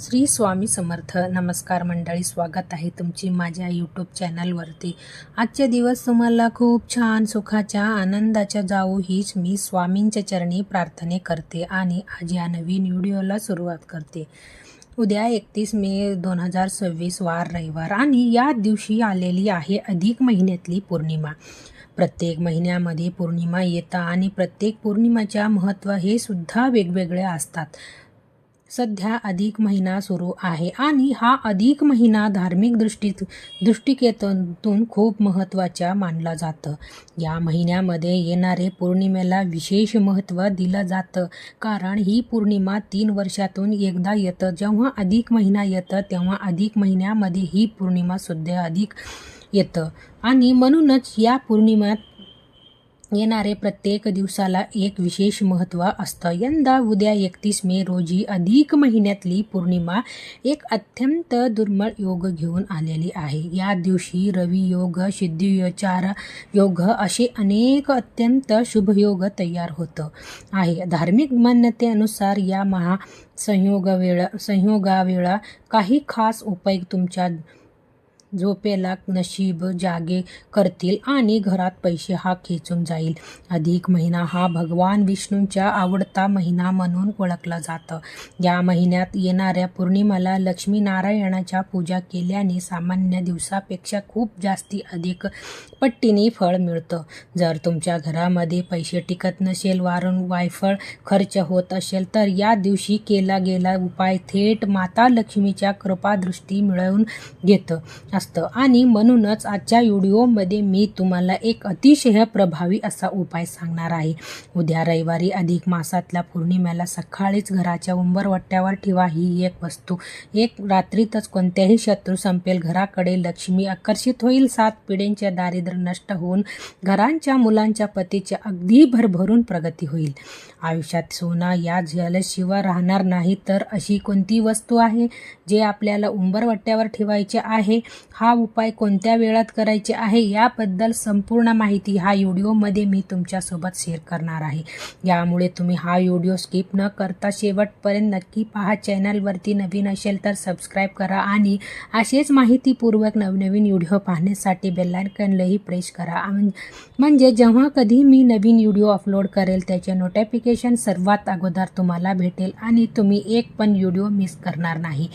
श्री स्वामी समर्थ. नमस्कार मंडळी, स्वागत आहे तुमची माझ्या यूट्यूब चॅनलवरती. आजचे दिवस तुम्हाला खूप छान, सुखाच्या, आनंदाच्या जाऊ हीच मी स्वामींच्या चरणी प्रार्थने करते आणि आज या नवीन व्हिडिओला सुरुवात करते. उद्या 31 मे 2026 वार रविवार आणि या दिवशी आलेली आहे अधिक महिन्यातली पौर्णिमा. प्रत्येक महिन्यामध्ये पौर्णिमा येतात आणि प्रत्येक पौर्णिमाच्या महत्त्व हे सुद्धा वेगवेगळे असतात. सध्या अधिक महिना सुरू आहे आणि हा अधिक महिना धार्मिक दृष्टिकोनातून खूप महत्त्वाचा मानला जातं. या महिन्यामध्ये येणारे पौर्णिमेला विशेष महत्त्व दिलं जातं, कारण ही पौर्णिमा 3 वर्षातून एकदा येतं. जेव्हा अधिक महिना येतं तेव्हा अधिक महिन्यामध्ये ही पौर्णिमा सुद्धा अधिक येतं आणि म्हणूनच या पौर्णिमेत येणारे प्रत्येक दिवसाला एक विशेष महत्त्व असतं. यंदा उद्या 31 मे रोजी अधिक महिन्यातली पौर्णिमा एक अत्यंत दुर्मिळ योग घेऊन आलेली आहे. या दिवशी रवी योग, सिद्धिविचार योग असे अनेक अत्यंत शुभयोग तयार होत आहे. धार्मिक मान्यतेनुसार या संयोगावेळा काही खास उपाय तुमच्या झोपेला नशीब जागे करतील आणि घरात पैसे हा खेचून जाईल. अधिक महिना हा भगवान विष्णूंचा आवडता महिना म्हणून ओळखला जातो. या महिन्यात येणाऱ्या पौर्णिमेला लक्ष्मीनारायणाच्या पूजा केल्याने सामान्य दिवसापेक्षा खूप जास्ती अधिक पटीने फळ मिळतं. जर तुमच्या घरामध्ये पैसे टिकत नसेल, वायफळ खर्च होत असेल, तर या दिवशी केला गेला उपाय थेट माता लक्ष्मीच्या कृपादृष्टी मिळवून घेत असतं आणि म्हणूनच आजच्या व्हिडिओमध्ये मी तुम्हाला एक अतिशय प्रभावी असा उपाय सांगणार आहे. उद्या रविवारी अधिक मासातल्या पौर्णिमेला सकाळीच घराच्या उंबरवट्यावर ठेवा ही एक वस्तू. एक रात्रीतच कोणत्याही शत्रू संपेल, घराकडे लक्ष्मी आकर्षित होईल, 7 पिढ्यांचे दारिद्र्य नष्ट होऊन घरांच्या, मुलांच्या, पतीच्या अगदी भरभरून प्रगती होईल. आयुष्यात सोना या झाल्याशिवाय राहणार नाही. तर अशी कोणती वस्तू आहे जे आपल्याला उंबरवट्यावर ठेवायचे आहे? हा उपाय कोणत्या वेळात करायचे आहे याबद्दल संपूर्ण माहिती हा व्हिडिओमध्ये मी तुमच्यासोबत शेअर करणार आहे. यामुळे तुम्ही हा व्हिडिओ स्किप न करता शेवटपर्यंत नक्की पहा. चॅनलवरती नवीन असेल तर सबस्क्राईब करा आणि असेच माहितीपूर्वक नवनवीन व्हिडिओ पाहण्यासाठी बेल आयकॉनलाही प्रेस करा, म्हणजे जेव्हा कधी मी नवीन व्हिडिओ अपलोड करेल त्याचे नोटिफिकेशन सर्वात अगोदर तुम्हाला भेटेल आणि तुम्ही एक पण व्हिडिओ मिस करणार नाही.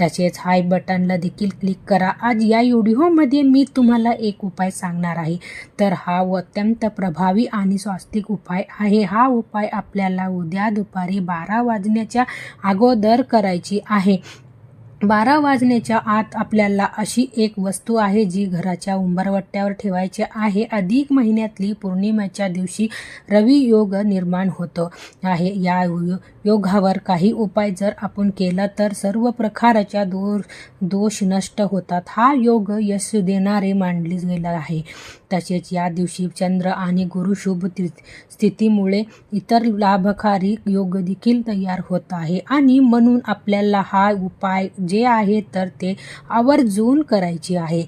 तसेच हाय बटनला देखील क्लिक करा. आज या व्हिडिओमध्ये मी तुम्हाला एक उपाय सांगणार आहे, तर हा अत्यंत प्रभावी आणि स्वास्तिक उपाय आहे. हा उपाय आपल्याला उद्या दुपारी 12 वाजण्याच्या अगोदर करायची आहे. 12 वाजण्याच्या आत आपल्याला अशी एक वस्तू आहे जी घराच्या उंबरवट्यावर ठेवायची आहे. अधिक महिन्यातली पौर्णिमेच्या दिवशी रवी योग निर्माण होतो आहे. या योगावर काही उपाय जर आपण केला तर सर्व प्रकारच्या दोष नष्ट होतात. हा योग यश देणारे मानले गेला आहे. तसेच या दिवशी चंद्र आणि गुरु शुभ स्थितीमुळे इतर लाभकारी योग देखील तयार होत आहे आणि म्हणून आपल्याला हा उपाय जे आहे तर ते आवर्जून करायचे आहे.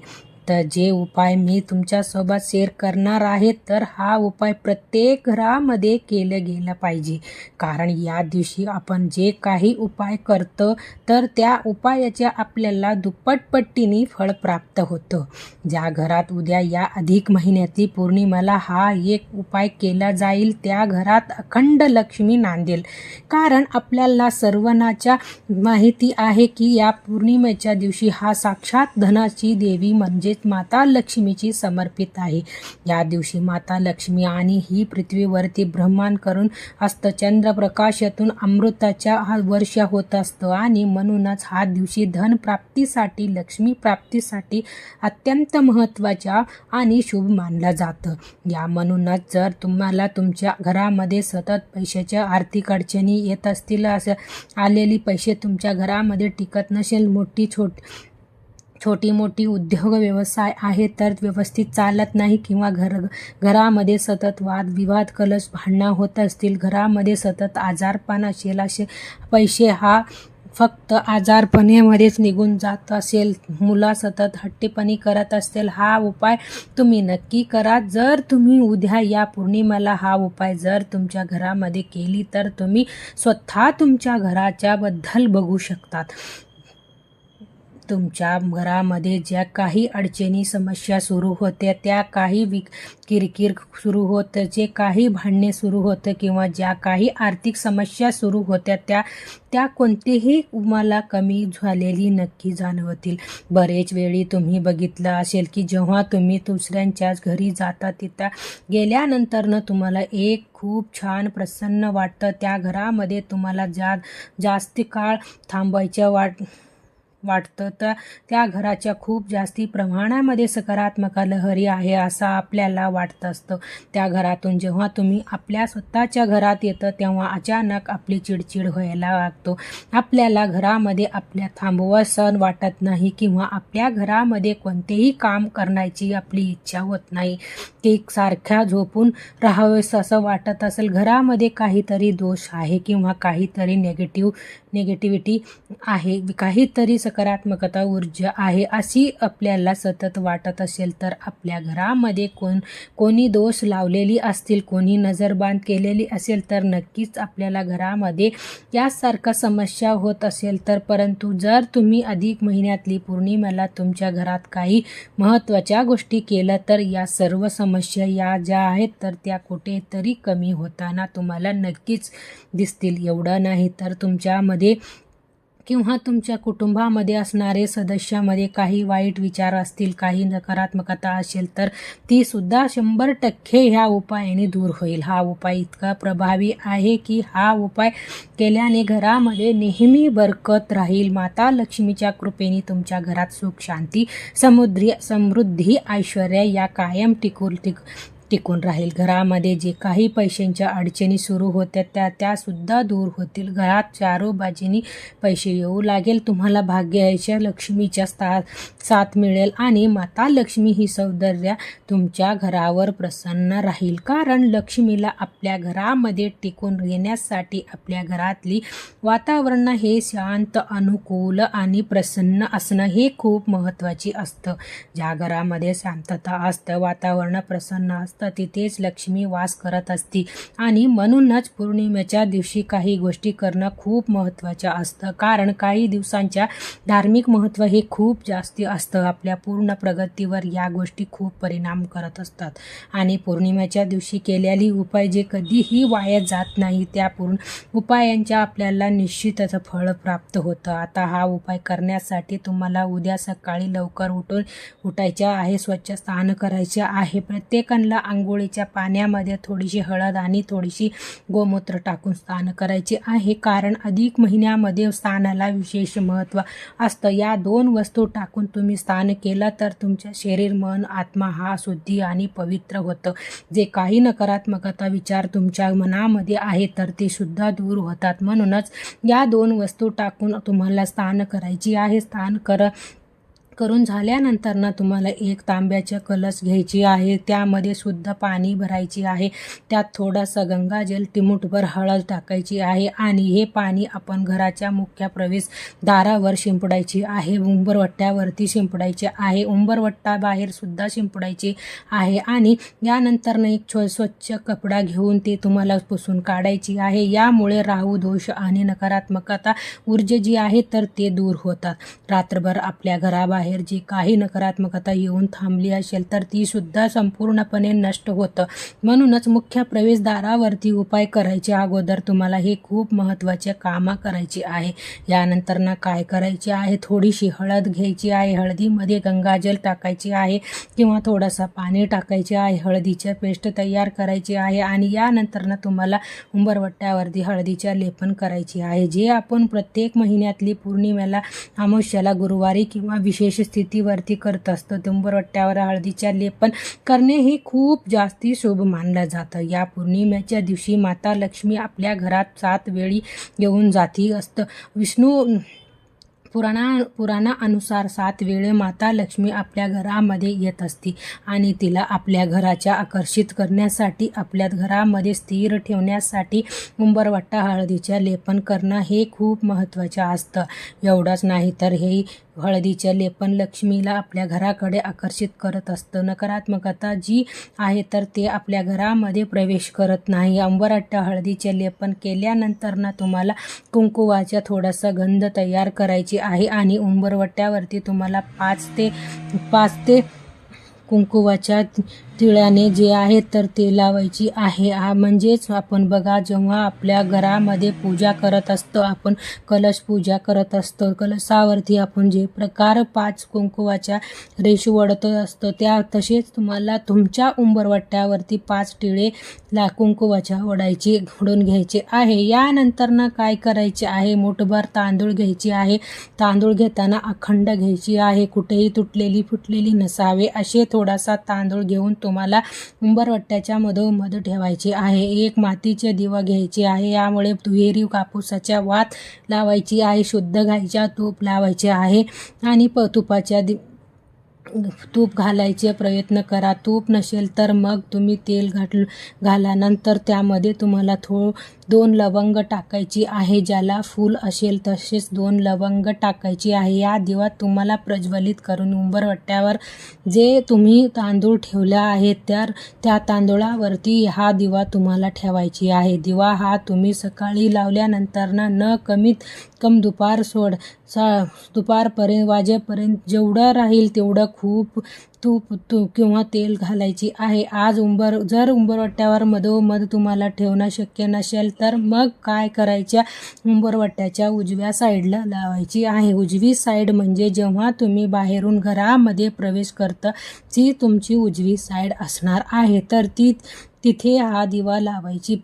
तर जे उपाय मी तुमच्यासोबत शेअर करणार आहे तर हा उपाय प्रत्येक घरामध्ये केलं गेलं पाहिजे, कारण या दिवशी आपण जे काही उपाय करतो तर त्या उपायाच्या आपल्याला दुप्पट पटीने फळ प्राप्त होतं. ज्या घरात उद्या या अधिक महिन्यातली पौर्णिमेला हा एक उपाय केला जाईल त्या घरात अखंड लक्ष्मी नांदेल, कारण आपल्याला सर्वांच्या माहिती आहे की या पौर्णिमेच्या दिवशी हा साक्षात धनाची देवी म्हणजे माता लक्ष्मीची समर्पित आहे. या दिवशी माता लक्ष्मी आणि ही पृथ्वीवरती ब्रह्मांड करून असतं. चंद्रप्रकाशातून अमृताच्या वर्षा होत असतं आणि म्हणूनच हा दिवशी धन प्राप्तीसाठी, लक्ष्मी प्राप्तीसाठी अत्यंत महत्त्वाचा आणि शुभ मानला जातं. या म्हणूनच जर तुम्हाला तुमच्या घरामध्ये सतत पैशाच्या आर्थिक अडचणी येत असतील, असं आलेली पैसे तुमच्या घरामध्ये टिकत नसेल, छोटी मोठी उद्योग व्यवसाय आहे तर व्यवस्थित चालत नाही, किंवा घरामध्ये सतत वादविवाद, कलश, भांडणं होत असतील, घरामध्ये सतत आजारपण असेल, असे पैसे हा फक्त आजारपणामध्येच निघून जात असेल, मुलं सतत हट्टीपणी करत असतील, हा उपाय तुम्ही नक्की करा. जर तुम्ही उद्या या पौर्णिमेला हा उपाय जर तुमच्या घरामध्ये केली तर तुम्ही स्वतः तुमच्या घराच्या बद्दल बघू शकतात. तुमच्या घरामध्ये ज्या काही अडचणी समस्या सुरू होत्या, त्या काही किरकिर सुरू होतं, जे काही भांडणे सुरू होतं किंवा ज्या काही आर्थिक समस्या सुरू होत्या त्या कोणतेही तुम्हाला कमी झालेली नक्की जाणवतील. बरेच वेळी तुम्ही बघितलं असेल की जेव्हा तुम्ही दुसऱ्यांच्याच घरी जाता तिथं गेल्यानंतर तुम्हाला एक खूप छान प्रसन्न वाटतं. त्या घरामध्ये तुम्हाला जास्त काळ थांबायचं वाटतं. तर त्या घराच्या खूप जास्ती प्रमाणामध्ये सकारात्मक लहरी आहे असं आपल्याला वाटत असतं. त्या घरातून जेव्हा तुम्ही आपल्या स्वतःच्या घरात येतं तेव्हा अचानक आपली चिडचिड व्हायला लागतो. आपल्याला घरामध्ये आपल्या थांबवसं वाटत नाही किंवा आपल्या घरामध्ये कोणतेही काम करण्याची आपली इच्छा होत नाही. की सारख्या झोपून राहावंसं असं वाटत असेल. घरामध्ये काहीतरी दोष आहे किंवा काहीतरी निगेटिव्हिटी आहे, काहीतरी सकारात्मकता ऊर्जा आहे अशी आपल्याला सतत वाटत असेल तर आपल्या घरामध्ये कोणी दोष लावलेली असतील, कोणी नजरबांध केलेली असेल तर नक्कीच आपल्याला घरामध्ये यासारखा समस्या होत असेल तर. परंतु जर तुम्ही अधिक महिन्यातली पौर्णिमेला तुमच्या घरात काही महत्त्वाच्या गोष्टी केल्या तर या सर्व समस्या या ज्या आहेत तर त्या कुठेतरी कमी होताना तुम्हाला नक्कीच दिसतील. एवढं नाही तर तुमच्यामध्ये किंवा तुमच्या कुटुंबामध्ये असणारे सदस्यामध्ये काही वाईट विचार असतील, काही नकारात्मकता असेल तर ती सुद्धा 100% ह्या उपायाने दूर होईल. हा उपाय इतका प्रभावी आहे की हा उपाय केल्याने घरामध्ये नेहमी बरकत राहील. माता लक्ष्मीच्या कृपेने तुमच्या घरात सुख, शांती, समृद्धी, ऐश्वर्य या कायम टिकून राहील. घरामध्ये जे काही पैशांच्या अडचणी सुरू होत्या त्या सुद्धा दूर होतील. घरात चारो बाजूनी पैसे येऊ लागेल. तुम्हाला भाग्याच्या लक्ष्मीच्या साथ मिळेल आणि माता लक्ष्मी ही सौंदर्य तुमच्या घरावर प्रसन्न राहील. कारण लक्ष्मीला आपल्या घरामध्ये टिकून येण्यासाठी आपल्या घरातली वातावरण हे शांत, अनुकूल आणि प्रसन्न असणं हे खूप महत्त्वाचे असतं. ज्या घरामध्ये शांतता असतं, वातावरण प्रसन्न असतं तिथेच लक्ष्मी वास करत असते आणि म्हणूनच पौर्णिमेच्या दिवशी काही गोष्टी करणं खूप महत्त्वाचं असतं. कारण काही दिवसांच्या धार्मिक महत्त्व हे खूप जास्ती असतं. आपल्या पूर्ण प्रगतीवर या गोष्टी खूप परिणाम करत असतात आणि पौर्णिमेच्या दिवशी केलेली उपाय जे कधीही वाया जात नाही, त्या पूर्ण उपायांच्या आपल्याला निश्चितच फळ प्राप्त होतं. आता हा उपाय करण्यासाठी तुम्हाला उद्या सकाळी लवकर उठायचं आहे, स्वच्छ स्नान करायचे आहे. प्रत्येकाला आंघोळीच्या पाण्यामध्ये थोडीशी हळद आणि थोडीशी गोमूत्र टाकून स्नान करायचे आहे. कारण अधिक महिन्यामध्ये स्नानाला विशेष महत्त्व असतं. या 2 वस्तू टाकून तुम्ही स्नान केलं तर तुमच्या शरीर, मन, आत्मा हा शुद्धी आणि पवित्र होतं. जे काही नकारात्मकता विचार तुमच्या मनामध्ये आहे तर ते सुद्धा दूर होतात. म्हणूनच या 2 वस्तू टाकून तुम्हाला स्नान करायची आहे. स्नान करून झाल्यानंतर तुम्हाला एक तांब्याचा कलश घ्यायची आहे. त्यामध्ये शुद्ध पाणी भरायची आहे. त्यात थोडंसं गंगाजल, चिमूटभर हळद टाकायची आहे आणि हे पाणी आपण घराच्या मुख्य प्रवेशद्वारावर शिंपडायची आहे. उंबरवट्यावरती शिंपडायचे आहे. उंबरवट्टा बाहेर सुद्धा शिंपडायचे आहे आणि यानंतर एक स्वच्छ कपडा घेऊन ते तुम्हाला पुसून काढायची आहे. यामुळे राहू, दोष आणि नकारात्मकता ऊर्जा जी आहे तर ते दूर होतात. रात्रभर आपल्या घराबाहेर जी काही नकारात्मकता येऊन थांबली असेल तर ती सुद्धा संपूर्णपणे नष्ट होतं. म्हणूनच मुख्य प्रवेशद्वारावरती उपाय करायच्या अगोदर तुम्हाला हे खूप महत्त्वाचे कामं करायची आहे. यानंतर काय करायचे आहे, थोडीशी हळद घ्यायची आहे. हळदीमध्ये गंगाजल टाकायची आहे किंवा थोडंसं पाणी टाकायचे आहे. हळदीचे पेस्ट तयार करायची आहे आणि यानंतर तुम्हाला उंबरवट्यावरती हळदीचे लेपन करायची आहे. जे आपण प्रत्येक महिन्यातली पौर्णिमेला, अमावस्येला, गुरुवारी किंवा विशेष स्थितीवरती करत असतो. उंबरवट्यावर हळदीच्या लेपन करणे हे खूप जास्ती शुभ मानलं जातं. या पौर्णिमेच्या दिवशी माता लक्ष्मी आपल्या घरात 7 वेळी येऊन जाती असतं. विष्णू पुराणानुसार 7 वेळे माता लक्ष्मी आपल्या घरामध्ये येत असते आणि तिला आपल्या घराच्या आकर्षित करण्यासाठी, आपल्या घरामध्ये स्थिर ठेवण्यासाठी उंबरवट्टा हळदीच्या लेपन करणं हे खूप महत्त्वाचं असतं. एवढंच नाही तर हे हळदीच्या लेपन लक्ष्मीला आपल्या घराकडे आकर्षित करत असतं. नकारात्मकता जी आहे तर ते आपल्या घरामध्ये प्रवेश करत नाही. उंबरठा हळदीचे लेपन केल्यानंतर तुम्हाला कुंकुवाचा थोडासा गंध तयार करायची आहे आणि उंबरवट्यावरती तुम्हाला 5 ते कुंकुवाच्या तिळाने जे आहे तर ते लावायची आहे. म्हणजेच आपण बघा, जेव्हा आपल्या घरामध्ये पूजा करत असतो, आपण कलश पूजा करत असतो, कलशावरती आपण जे प्रकार 5 कुंकुवाच्या रेषा वडत असतो त्या तसेच तुम्हाला तुमच्या उंबरवट्यावरती 5 टिळे कुंकुवाच्या वडून घ्यायचे आहे. यानंतर काय करायचे आहे, मूठभर तांदूळ घ्यायचे आहे. तांदूळ घेताना अखंड घ्यायची आहे, कुठेही तुटलेली फुटलेली नसावे असे थोडासा तांदूळ घेऊन तुम्हाला उंबरवट्याच्या मधोमध ठेवायचे आहे. एक मातीचे दिवा घ्यायचे आहे, यामुळे दुहेरी कापूसाच्या वात लावायची आहे. शुद्ध गाईच्या तूप लावायचे आहे आणि तूप घालायचे प्रयत्न करा. तूप नसेल तर मग तुम्ही तेल घाला. नंतर त्यामध्ये तुम्हाला 2 लवंग टाकायची आहे. ज्याला फूल असेल तसेच 2 लवंग टाकायची आहे. या दिवा तुम्हाला प्रज्वलित करून उंबरवट्यावर जे तुम्ही तांदूळ ठेवला आहे त्या तांदूळावरती हा दिवा तुम्हाला ठेवायची आहे. दिवा हा तुम्ही सकाळी लावल्यानंतर न कमीत कम दुपारपर्यंत वाजेपर्यंत जेवढं राहील तेवढं खूप तूप किंवा तेल घालायची आहे. जर उंबरवट्यावर मधोमध तुम्हाला ठेवणं शक्य नसेल तर मग काय करायच्या, उंबरवट्याच्या उजव्या साईडला लावायची आहे. उजवी साईड म्हणजे जेव्हा तुम्ही बाहेरून घरामध्ये प्रवेश करता ती तुमची उजवी साईड असणार आहे. तर तिथे हा दिवा लावायची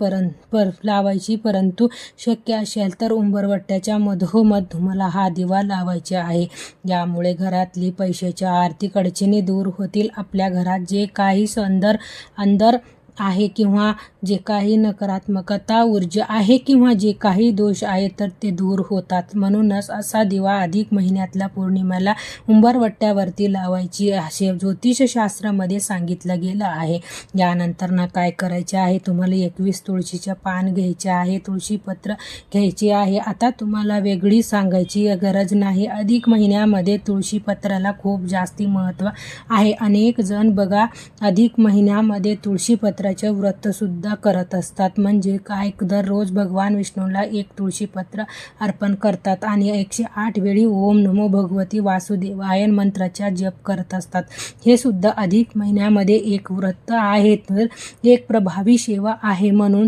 परंतु शक्य असेल तर उंबरवट्याच्या मधोमध तुम्हाला हा दिवा लावायचा आहे. यामुळे घरातली पैशाच्या आर्थिक अडचणी दूर होतील. आपल्या घरात जे काही अंदर आहे किंवा जे काही नकारात्मकता ऊर्जा आहे किंवा जे काही दोष आहे तर ते दूर होतात. म्हणूनच असा दिवा अधिक महिन्यातल्या पौर्णिमेला उंबरवट्यावरती लावायची असे ज्योतिषशास्त्रामध्ये सांगितलं गेलं आहे. यानंतर काय करायचे आहे, तुम्हाला 21 तुळशीचे पान घ्यायचे आहे, तुळशीपत्र घ्यायचे आहे. आता तुम्हाला वेगळी सांगायची गरज नाही, अधिक महिन्यामध्ये तुळशीपत्राला खूप जास्ती महत्त्व आहे. अनेक जण बघा अधिक महिन्यामध्ये तुळशीपत्राचे व्रत सुद्धा करत असतात. म्हणजे काय, दररोज भगवान विष्णूला 1 तुळशीपत्र अर्पण करतात आणि 108 वेळी ओम नमो भगवती वासुदेवाय मंत्राचा जप करत असतात. हे सुद्धा अधिक महिन्यामध्ये एक व्रत आहे, तर एक प्रभावी सेवा आहे. म्हणून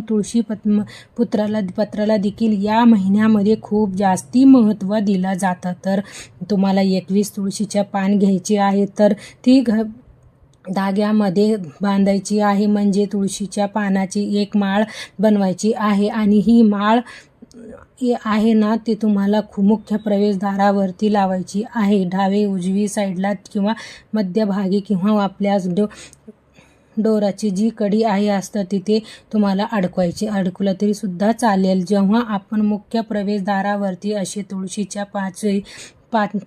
पत्राला देखील या महिन्यामध्ये खूप जास्ती महत्त्व दिलं जातं. तर तुम्हाला 21 तुळशीचे पान घ्यायचे आहे, तर ती धाग्यामध्ये बांधायची आहे. म्हणजे तुळशीच्या पानाची एक माळ बनवायची आहे आणि ही माळ आहे ती तुम्हाला मुख्य प्रवेशद्वारावरती लावायची आहे. डावे उजवी साईडला किंवा मध्यभागी किंवा आपल्या डोराची जी कडी आहे असतं तिथे तुम्हाला अडकवलं तरी सुद्धा चालेल. जेव्हा आपण मुख्य प्रवेशद्वारावरती असे तुळशीच्या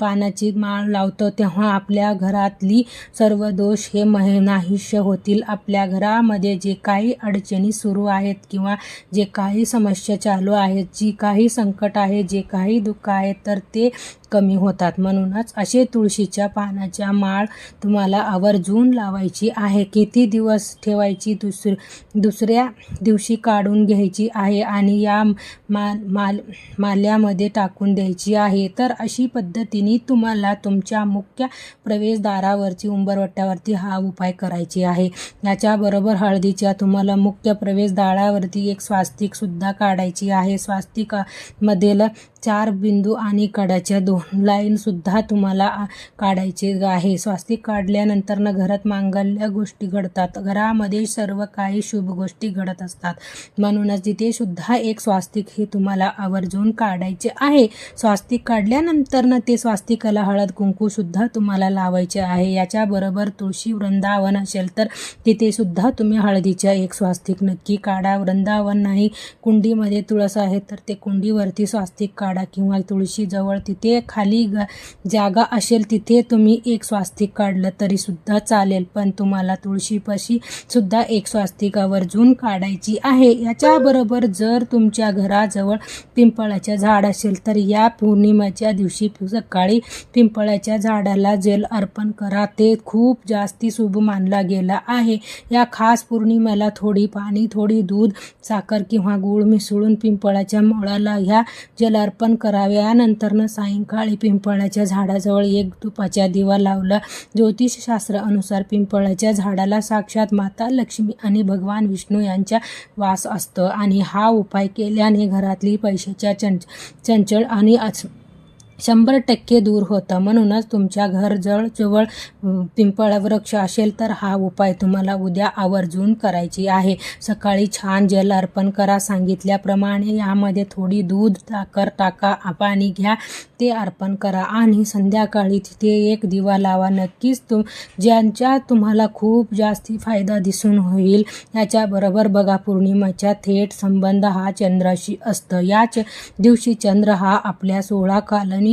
पानाची माळ लावतो तेव्हा आपल्या घरातली सर्व दोष हे नाहीसे होतील. आपल्या घरामध्ये जे काही अडचणी सुरू आहेत किंवा जे काही समस्या चालू आहेत, जी काही संकट आहे, जे काही दुःख आहे तर ते कमी होतात. म्हणूनच असे तुळशीच्या पानाच्या माळ तुम्हाला आवर्जून लावायची आहे. किती दिवस ठेवायची, दुसऱ्या दिवशी काढून घ्यायची आहे आणि या माल्यामध्ये टाकून द्यायची आहे. तर अशी पद्धतीने तुम्हाला तुमच्या मुख्य प्रवेशद्वारावरती उंबरवट्यावरती हा उपाय करायचे आहे. याच्याबरोबर हळदीच्या तुम्हाला मुख्य प्रवेशद्वारावरती एक स्वास्तिक सुद्धा काढायची आहे. स्वास्तिकामधील 4 बिंदू आणि कडाच्या 2 लाईन सुद्धा तुम्हाला काढायचे आहे. स्वास्तिक काढल्यानंतर घरात मांगल्य गोष्टी घडतात, घरामध्ये सर्व काही शुभ गोष्टी घडत असतात. म्हणूनच तिथे सुद्धा एक स्वास्तिक हे तुम्हाला आवर्जून काढायचे आहे. स्वास्तिक काढल्यानंतर ते स्वास्तिकाला हळद कुंकू सुद्धा तुम्हाला लावायचे आहे. याच्याबरोबर तुळशी वृंदावन असेल तर तिथे सुद्धा तुम्ही हळदीच्या एक स्वास्तिक नक्की काढा. वृंदावन नाही, कुंडीमध्ये तुळस आहे तर ते कुंडीवरती स्वास्तिक काढा किंवा तुळशीजवळ तिथे खाली जागा असेल तिथे तुम्ही एक स्वास्तिक काढलं तरी सुद्धा चालेल. पण तुम्हाला तुळशीपाशी सुद्धा एक स्वास्तिक आवर्जून काढायची आहे. याच्याबरोबर जर तुमच्या घराजवळ पिंपळाचे झाड असेल तर या पौर्णिमेच्या दिवशी सकाळी पिंपळाच्या झाडाला जल अर्पण करा. ते खूप जास्ती शुभ मानला गेला आहे. या खास पौर्णिमेला थोडी पाणी, थोडी दूध, साखर किंवा गूळ मिसळून पिंपळाच्या मुळाला ह्या जल अर्पण करावे. यानंतर सायंकाळी पिंपळाच्या झाडाजवळ एक तुपाचा दिवा लावला. ज्योतिषशास्त्र अनुसार पिंपळाच्या झाडाला साक्षात माता लक्ष्मी आणि भगवान विष्णू यांचा वास असतो आणि हा उपाय केल्याने घरातली पैशाच्या चंचल आणि 100% दूर होतं. म्हणूनच तुमच्या जवळ पिंपळ वृक्ष असेल तर हा उपाय तुम्हाला उद्या आवर्जून करायची आहे. सकाळी छान जल अर्पण करा. सांगितल्याप्रमाणे यामध्ये थोडी दूध, साखर टाका, पाणी घ्या, ते अर्पण करा आणि संध्याकाळी तिथे एक दिवा लावा. नक्कीच ज्यांच्या तुम्हाला खूप जास्ती फायदा दिसून होईल. याच्याबरोबर बघा, पौर्णिमेचा थेट संबंध हा चंद्राशी असतं. याच दिवशी चंद्र हा आपल्या 16 कालांनी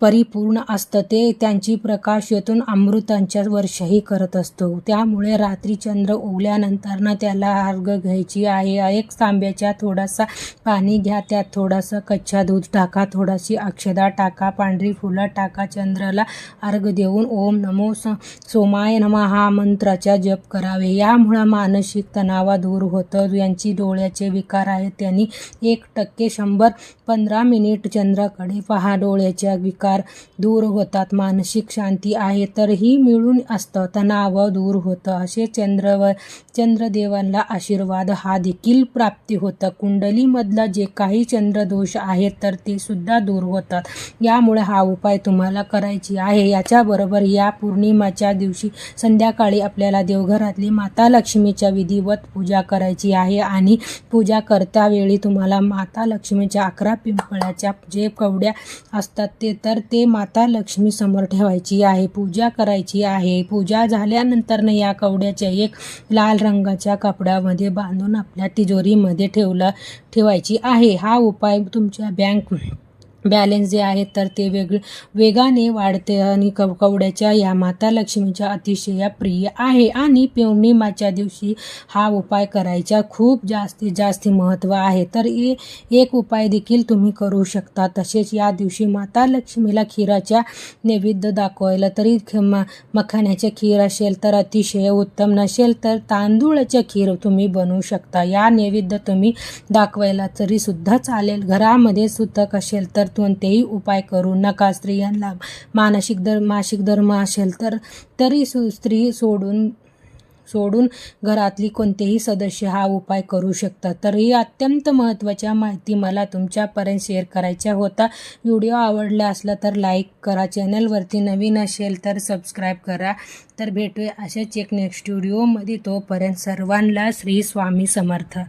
परिपूर्ण असतं. ते त्यांची प्रकाशातून अमृतांच्या वर्षही करत असतो. त्यामुळे रात्री चंद्र उगवल्यानंतर त्याला अर्घ घ्यायची आहे. एक तांब्याच्या थोडासा पाणी घ्या, त्यात थोडासा कच्चा दूध टाका, थोडीशी अक्षता टाका, पांढरी फुलं टाका. चंद्राला अर्घ देऊन ओम नमो सोमाय नमः हा मंत्राचा जप करावे. यामुळे मानसिक तणाव दूर होतं. यांची डोळ्याचे विकार आहेत त्यांनी 1% 100-15 मिनिट चंद्राकडे पहा. डोळ्याच्या विकार दूर होतात. मानसिक शांती आहे तरीही मिळून असतं. तणाव दूर होतं. असे चंद्रदेवांना आशीर्वाद हा देखील प्राप्ती होतं. कुंडलीमधला जे काही चंद्रदोष आहेत तर ते सुद्धा दूर होतात. यामुळे हा उपाय तुम्हाला करायची आहे. याच्याबरोबर या पौर्णिमेच्या दिवशी संध्याकाळी आपल्याला देवघरातली माता लक्ष्मीच्या विधिवत पूजा करायची आहे आणि पूजा करता वेळी तुम्हाला माता लक्ष्मीच्या 11 पिंपळाच्या जे कवड्या असतात ते माता लक्ष्मी समोर ठेवायची आहे. पूजा करायची आहे. पूजा झाल्यानंतर या कवड्याच्या एक लाल रंगाच्या कपड्यामध्ये बांधून आपल्या तिजोरीमध्ये ठेवायची आहे. हा उपाय तुमच्या बँक बॅलन्स जे आहे तर ते वेगाने वाढते आणि कवड्याच्या या माता लक्ष्मीच्या अतिशय प्रिय आहे आणि पौर्णिमेच्या दिवशी हा उपाय करायचा खूप जास्तीत महत्त्व आहे. तर एक उपाय देखील तुम्ही करू शकता. तसेच या दिवशी माता लक्ष्मीला खीराच्या नैवेद्य दाखवायला, तरी मखाण्याचे खीर असेल तर अतिशय उत्तम, नसेल तर तांदूळाचे खीर तुम्ही बनवू शकता. या नैवेद्य तुम्ही दाखवायला तरी सुद्धा चालेल. घरामध्ये सुतक असेल तर कोणतेही उपाय करू नका. स्त्रियांना मासिक धर्म असेल तरी स्त्री सोडून घरातली कोणतेही सदस्य हा उपाय करू शकतात. तर ही अत्यंत महत्त्वाच्या माहिती मला तुमच्यापर्यंत शेअर करायच्या होता. व्हिडिओ आवडला असला तर लाईक करा. चॅनलवरती नवीन असेल तर सबस्क्राईब करा. तर भेटूया अशाच एक नेक्स्ट व्हिडिओमध्ये. तोपर्यंत सर्वांना श्री स्वामी समर्थ.